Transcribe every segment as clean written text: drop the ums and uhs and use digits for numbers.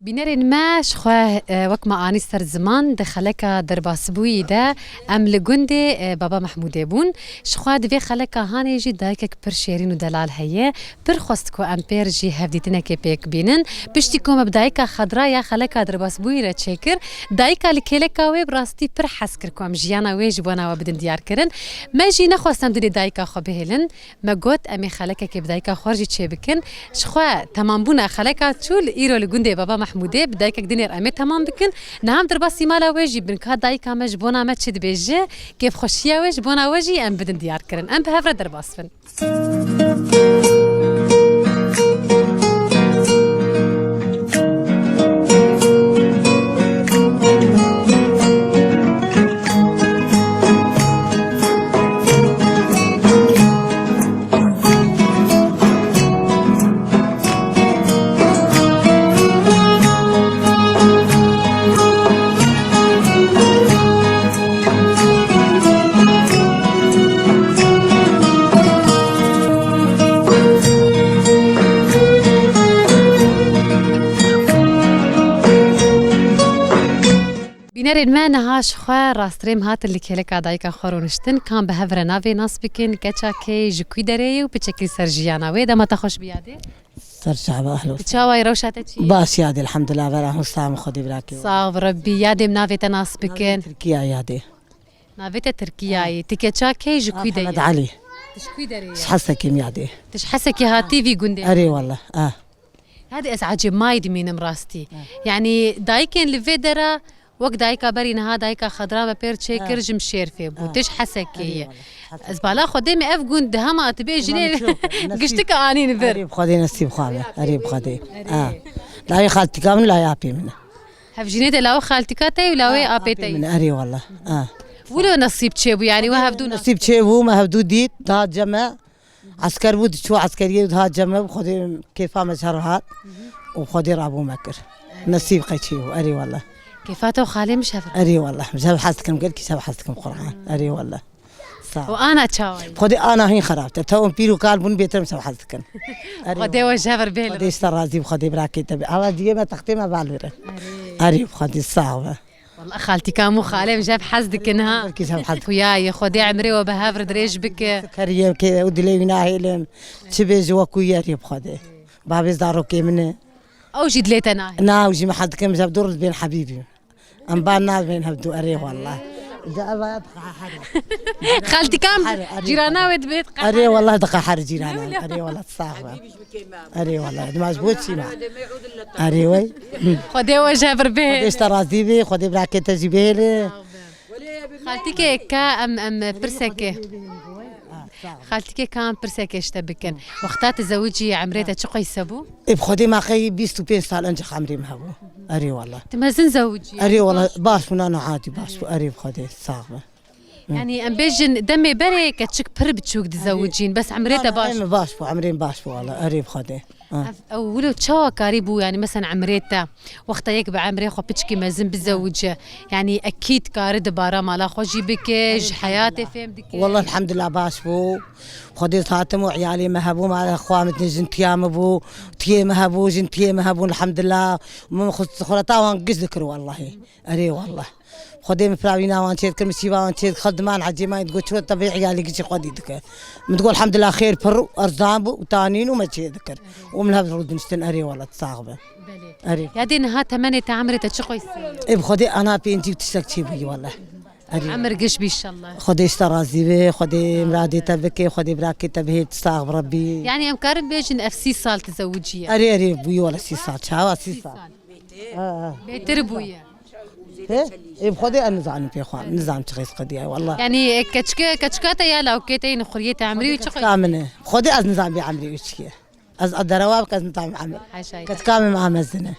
بنرن ما شخواه وك ما آني سر زمان دخلك درباس بوي ده ام لجندي بابا محمود بون شخواه دفي خلك هاني جي دايكك بر شيرين ودلال هيه بر خواستكو امبير جي هفديتنا كي بيك بينن بشتكو مبدايكا خضرايا خلك درباس بوي را تشكر دايكا لكيلكا وي براستي بر حسكركو ام جيانا وي جبونا وبدن ديار كرن ما جي نخواستم دي دايكا خو بهلن ما قوت امي خلك كي بدايكا خورجي تشبكن شخواه تمام بونا خلك تشول ايرو لجندي بابا محمودي بدايك دنيا أمي تمام بكن نعم درباسي مالا وجي بنك هدايك مش بونا ما تشد بيجي كيف خشيا وج بونا وجي أم بدن ديار كرن أم بهفر درباس فن بنرن ما نهاش خوا راستريم هات اللي كيلك عدايكا خورونشتن كان بهفر نافي ناس بكن كاتشا كي جكوي دري وبتشكل سرجيانا ويدا ما تخش بيادي سرجع أهلا تشاوي روشاتتشي باس يادي الحمد لله براه مستعم خدي براكي صاغ ربي يادي منافي تناس بكن تركيا يادي نافيتا تركياي تكاتشا كي جكوي دري محمد علي تشكوي دري حسك يادي تشحسك يا تي في جندي أري والله هذه أزعج مايد من مراستي يعني دايكن لفيدرا وقت دايكا برينا دايكا خضراء بير تشيكر جمشير في بو تش حسكيه أزبالا خدمي أف جند هما تبي جنيه قشتك أني نفر أريب خدي نسيب خامة أريب خدي لا هي خالتي كامل لا يابي منه هف جنيه لا خالتي كاتي ولا وي أبيتي من أري والله ولو نصيب تشيبو يعني وهفدو نصيب تشيبو ما هفدو ديت ده جمع عسكر بود شو عسكرية ده جمع خدي كيف ما شهرات وخدي رابو مكر نصيب قيتشيو أري والله كيفاته خالي مش هفر أري والله مش حاسكم قال كيس حاسكم قرآن أري والله صح وأنا تشاوي خدي أنا هين خرابت توم بيرو قال بون بيتر مش حاسكم خدي وجه هفر بيل خدي استرازي خدي براكي تبي على دي ما تختي ما بعلره أري خدي صعبة والله خالتي كامو خالي مش حاسدك إنها كيس حاسك وياي خدي عمري وبهفر دريش بك كريه كي ودلي ناهيلم تبي جوا كوياري بخدي بابي دارو كي منه أو جد ليتنا نا وجي ما حد كم جاب دور بين حبيبي أم بالنا بين هبدو أري والله جاب خالتي كام جيرانا ود بيت أري والله دقة حر جيرانا أري والله تصاحبه أري والله ما زبوت شيء ما أري وي خدي وجه بربيه خدي اشترازي بي خدي براكيت جبيلي خالتي كا أم برسكة خالتي كان برسكة اشتبكن وقتات زوجي عمريته شقي سبو بخدي ما خي 25 سال أنجح عمري مهبو أري والله تمازن زوجي أري والله باش من أنا عادي باش أري بخدي صاحبه يعني ام بيجن دمي بري كتشك برب تشوك زوجين بس عمريته باش باش عمرين باش والله أري بخدي او ولو تشوا قريبو يعني مثلا عمريته وقت يك بعمري خو بتشكي مازن بالزوجه يعني اكيد كارد بارا مالا خوجي بكج حياتي فهم دك والله الحمد لله باش بو خدي صاتم وعيالي مهبو مع اخوامتني جنتيام بو تي مهبو جنتي مهبو الحمد لله ما خص خلطا وان قصدك والله اري والله خدي مفراوينا وان تشيد كرمسيبا وان تشيد خدمان عجيما تقول شو طبيعي عيالي قشي خدي دك بتقول الحمد لله خير برو ارزام وتانين وما تشيدكر ومن هذا الرد نشتن اري والله تصاغبه اري يا دين ها ثمانية عمرته تشقي اي بخدي انا بنتي بتشتكي بي والله عمر قش بي ان شاء الله خدي اشترازي بي خدي مرادي تبكي خدي براكي تبهي تستاغ بربي يعني امكار بيجن اف سي صال تزوجيه اري بوي ولا 6 ساعات شاوا 6 ساعات بيتر بويا ايه بخدي النظام في اخوان نظام تخيس قديه والله يعني كتشكاتا يا لو كيتين خريته عمري وتشقي كامنه خدي از نظام بعمري وشكي از الدرواب كز نظام عمري كتكامل مع مزنه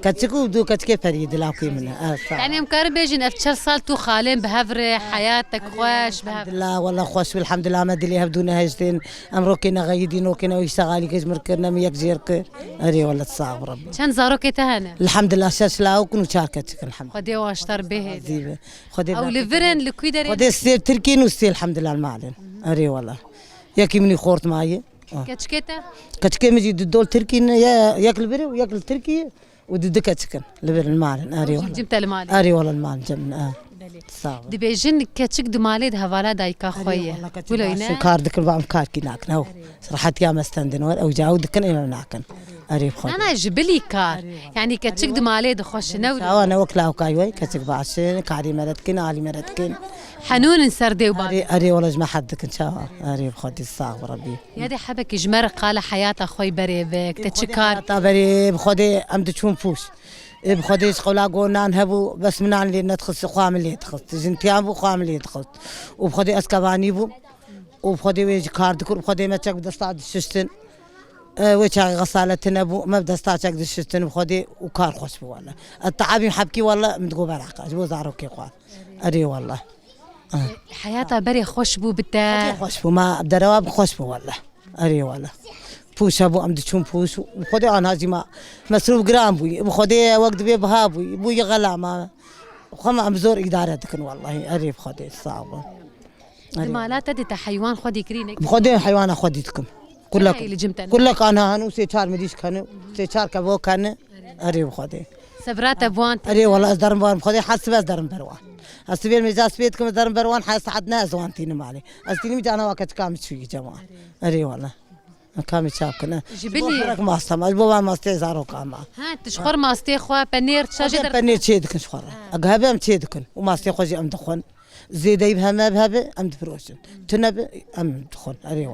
كتشكو بدو كتكي فريد لاكي منها يعني امكار بيجن افتشل صالتو خالين بهفر حياتك خوش بهفر لا والله خوش والحمد لله ما دلي هبدون هاجتين امروكينا غيدين وكنا ويشتغالي كيش مركرنا ميك جيرك اري والله تصاغ ربي كان زاروكي تهنا الحمد لله شاشلا وكنو شاركتك الحمد خدي واشتر به خدي او لفرن لكويدر خدي ستير تركي نوستي الحمد لله المعلن اري والله ياكي مني خورت معي كتشكيتا كتشكي مجي الدول تركي ياكل بري وياكل تركي ودك تكن لبر المال اري والله جبت المال اري والله المال جمنا صعب دبيجن كتشك دمالي هوالا دايكا خويا ولا هنا كاردك البام كاركي ناك نو صراحه يا مستندن او جاود كن انا ناكن اري خو انا جبلي كار يعني كتشك دمالي دخش نو انا وكلاو كايوي كتشك بعشين كاري مرتكن علي مرتكن حنون نسردي وبالي اري والله جمع حدك ان شاء الله اري بخدي الصاغ ربي يا دي حبك جمر قال حياه اخوي بري بك تتشكار طبري بخدي ام تشوم فوش بخدي قولا قلنا نهبو بس من اللي ندخل قام اللي يدخل جنتيام بو قام اللي يدخل وبخدي اسكاباني بو وبخدي ويج كاردك وبخدي ما تشك دستاد الشستن ويش غسالة نبو ما بدي استعجل الشستن بخدي وكار خوش بو والله التعابين حبكي والله متقو برعقة جبو زاروكي قوال اري والله حياتها بري خوش بو بتا خوش بو ما بدرواب خوش بو والله اري والله بوش ابو ام تشوم بوش وخدي انا هاجي ما مصروف جرام بوي بخدي وقت بي بهابوي بوي غلا ما خما ام زور ادارتكن والله اري بخدي صعبه مالات دي حيوان خدي كرينك بخدي حيوان خديتكم كلك انا هنو سيشار مديش كانوا سيشار كبو كان اري بخدي سبرات ابوان اري والله درم بروان بخدي حسب درم بروان اسبيل مجاز بيتكم درم بروان حس عدنا زوانتين مالي استني مجانا وقت كام شوي جماعه اري والله كامي شاكنا جبلي ما استمع بابا ما استيزارو كاما ها تشخر ما استيخوا بنير شجر بنير تشيدكن شخر اقهبه ام تشيدكن وما استيخوجي ام دخون زيدي بها ما بها ام تفروشن تنب ام دخون اري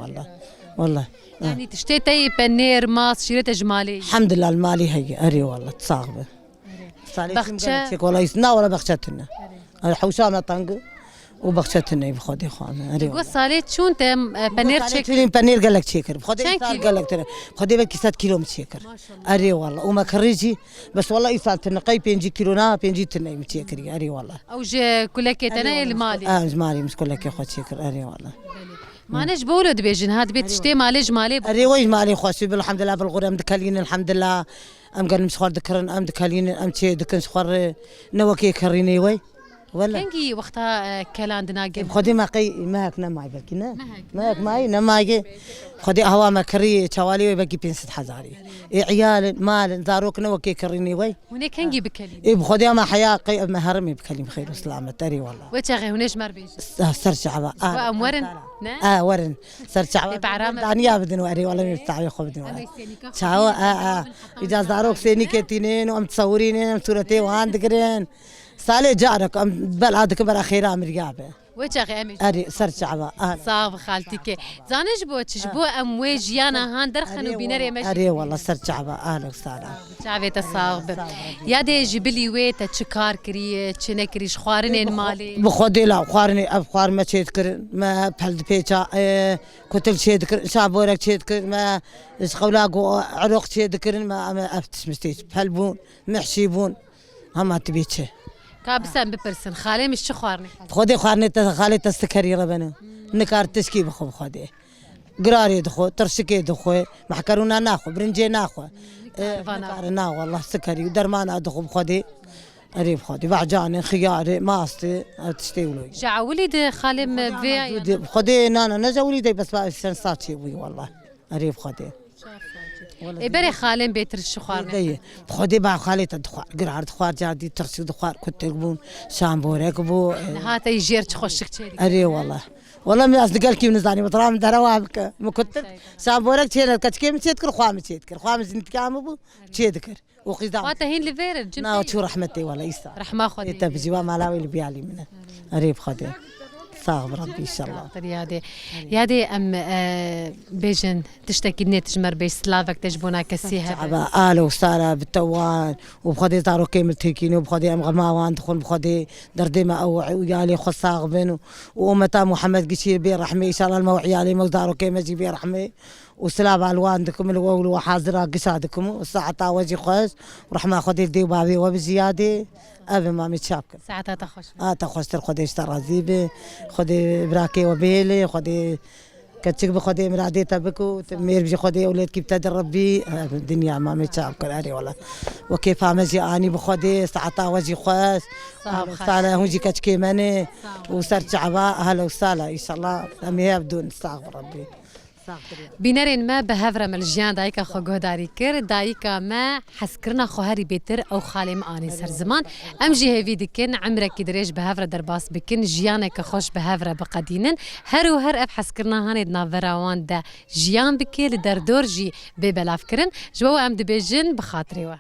والله يعني تشتيتي بنير ماس شريت جمالي الحمد لله المالي هي اري والله تصاغبه بخشة والله يسنا ولا بخشتنا الحوشامه طنق وبخشتني بخدي خانه اري قول صاليت شو انت بنير تشيك بنير قال لك شيكر بخدي قال لك ترى بخدي بك 6 كيلو متشيكر اري والله وما كريجي بس والله يسالت نقي بينجي كيلونا بينجي تني متشيكر اري والله اوج كلك انا المالي مالي مش كلك اخو تشيكر اري والله ما نجبولو دبيجن هاد بيت تشتي مالي جمالي اري وي مالي خوش الحمد لله بالغرام دكالين الحمد لله ام قال مش خور ذكرن ام دكالين ام تشي دكن خور نوكي كريني وي ولا كنجي وقتها كلام دناقل خدي ما قي ما هك نماي بلكنا ما هك ماي نماي خدي هوا ما كري توالي بقي بنسد حزاري عيال مال داروك نوكي كريني وي هنا كنجي بكلم بخدي ما حياه قي ما هرمي بكلم خير وسلامه تري والله وتشغي هناش مر بيج سرشعبه وام ورن ورن سرشعبه دانيا بدن وري ولا مستعي خو بدن وري شاو اذا داروك سيني كتينين وام تصورين ام صورتي وان دقرين سالي جارك ام بلادك برا خيرا مرقابه وجهي امي اري سرشعبه صاف خالتك زانش بو تشبو ام ويجيانا هان درخنو بينري مش اري والله سرشعبه اهلا وسهلا شعبي تصاغب يا دي جبلي ويت تشكار كري تشنكريش خوارنين مالي بخدي لا خوارني افخار ما تشكر ما بحل بيتا كتل تشكر شابورك تشكر ما قولاقو عروق تشكر ما افتش مستيش بحلبون محشيبون هم تبيتش كابسان ببرسن خالي مش خوارني خدي خوارني خالي تستكري ربنا نكار تشكي بخو خدي قراري دخو ترشكي دخو محكرونا ناخو برنجي ناخو نا والله سكري ودرمان ادخو بخدي اريب خدي بعجاني خياري ماستي تشتي ولوي جا وليد خالم في خدي نانا نجا وليدي بس سنساتشي وي والله اريب خدي بري خالم بيتر الشخوار خدي با خالي تدخوار قرار دخوار جادي ترسي دخوار كنت يقبون شامبورك بو هاتا يجير تخشك تشيري اري والله من اصدقائك من زاني بطرام دروابك ما كنت شامبورك تشير كتكي مشيتكر خوام تشيتكر خوام زنت كام بو تشيتكر وقيدام هاتا هين لفير الجنة نا شو رحمتي والله يسا رحمه خدي انت بجوا مالاوي اللي بيالي منه اريب خدي صاغ ربي ان شاء الله يا دي ام بيجن تشتكي نيت تجمر بيش سلافك تجبونا كسيها عبا آلو وسارة بالتوان وبخدي طارو كيمل تيكيني وبخدي ام غماوان دخل بخدي دردي ما اوعي ويالي خو صاغبن ومتى محمد قشير بي رحمي ان شاء الله الموعي علي مقدارو كيمل جي بي رحمي وسلام على الوالدكم الأول وحاضرة قصادكم والساعة طاوجي خوش ورحمة خدي دي بابي وبزيادة أبي ما متشابك ساعتها تخش تخش ترخدي اشترى زيبة خدي براكي وبيلي خدي كتشك بخدي مرادي تبكو تمير بجي خدي أولاد كيف تدرب بي الدنيا ما متشابك أري والله وكيف عمزي أني بخدي ساعة طاوجي خوش سالة هونجي كتشكي مني وصرت عباء هلا وسهلا إن شاء الله أمي بدون استغفر ربي بینرین ما به هفره ملجیان دایکا خو گهداری کر دایکا ما حسکرنا خو هری بیتر او خالم آنی سر زمان ام جی هیوی دکن عمرک کی درش به هفره درباس بکن جیان که خوش به هفره بقدینن هر و هر اب حسکرنا هانی ناوراوان ده جیان بکل در دور جی به بلاف کرن جو ام دبیجن بخاطری و